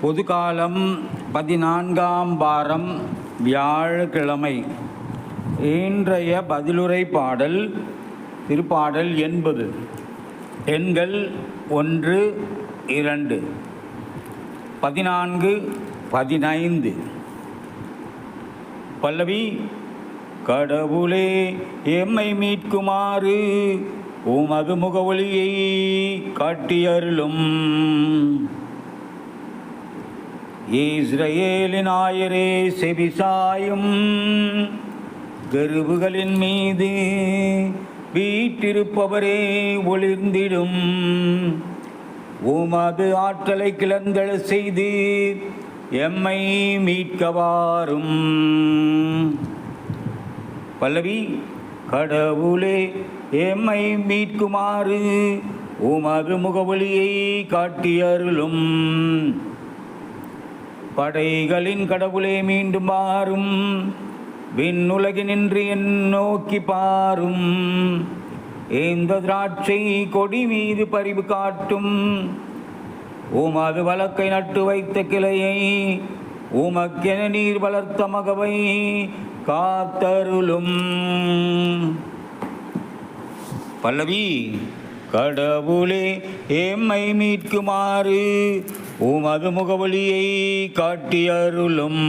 பொதுகாலம் 14ஆம் வாரம் வியாழக்கிழமை. இன்றைய பதிலுரை பாடல் திருப்பாடல் 80. எண்கள் 1, 2, 14, 15. பல்லவி. கடவுளே, எம்மை மீட்குமாறு உமது முகவொளியை காட்டியருளும். இஸ்ரவேலின் ஆயரே செவிசாயும், கருவுகளின் மீது வீற்றிருப்பவரே ஒளிர்ந்திடும். உமது ஆற்றலை கிளர்ந்தெழ செய்து எம்மை மீட்கவாரும். பல்லவி. கடவுளே, எம்மை மீட்குமாறு உமது முகவொளியை காட்டியருளும். படைகளின் கடவுளே, மீண்டும் பாரும். விண்ணுலகினின்று என் நோக்கி பாரும். இந்த திராட்சை கொடி மீது பரிவு காட்டும். உமது வழக்கை நட்டு வைத்த கிளையை, உமக்கென நீர் வளர்த்த மகவை காத்தருளும். பல்லவி. கடவுளே, எம்மை மீட்குமாறு உமது முகவொளியை காட்டியருளும்.